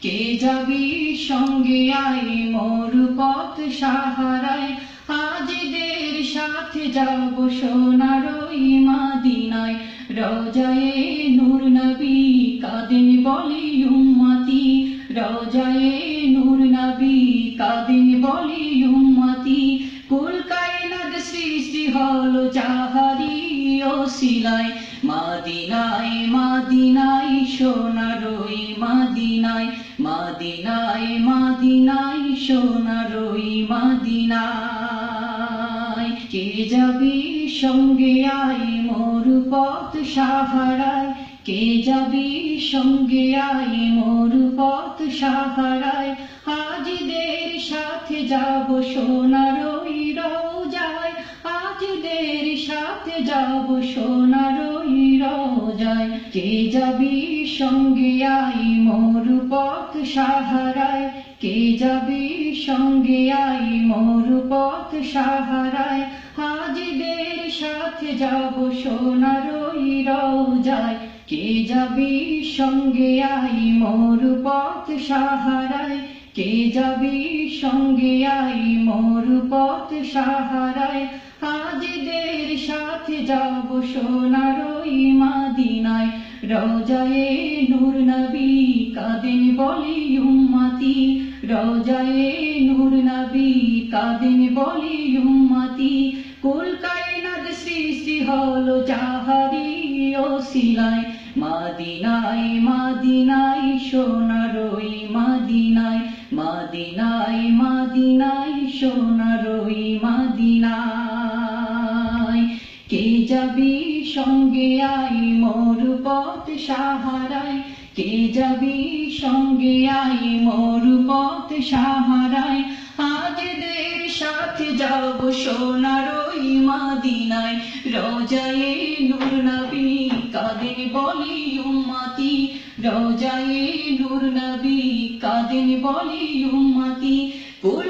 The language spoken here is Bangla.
কে যাবি সঙ্গে আয় মোর পথ সাহারায় হাজিদের সাথে যাব সোনার ওই মদিনায় রওজায়ে নূর নবী কাঁদেন বলি উম্মতি রওজায়ে নূর নবী কাঁদেন বলি উম্মতি কুল কায়নাত সৃষ্টি হলো যাহারি ওসিলায় মদিনায় মদিনায় সোনার ওই মদিনায় মদিনায় মদিনায় সোনার ওই মদিনায় কে যাবি সঙ্গে আয় মোর পথ সাহারায় কে যাবি সঙ্গে আয় মোর পথ সাহারায় হাজিদের সাথে যাব সোনার ওই রওজায় হাজিদের সাথে যাব সোনার ওই রওজায় কে যাবি সঙ্গে আয় মোর পথ সাহারায় কে যাবি সঙ্গে আয় মোর পথ সাহারায় হাজিদের সাথে যাব সোনার ওই রওজায় কে যাবি সঙ্গে আয় মোর পথ সাহারায় কে যাবি সঙ্গে আয় মোর পথ সাহারায় হাজিদের সাথে যাব সোনার ওই মদিনায় রওজায়ে নূর নবী কাঁদেন বলি উম্মতি রওজায়ে নূর নবী কাঁদেন বলি উম্মতি কুল কায়নাত সৃষ্টি হলো যাহারি ওসিলায় মদিনায় মদিনায় সোনার ওই মদিনায় মদিনায় মদিনায় সোনার ওই মদিনায় কে যাবি সঙ্গে আয় মোর পথ সাহারায় কে যাবি সঙ্গে আয় মোর পথ সাহারায় হাজিদের সাথে যাব সোনার ওই মদিনায় রওজায়ে নূর নবী কাঁদেন বলি উম্মতি রওজায়ে নূর নবী কাঁদেন বলি উম্মতি কুল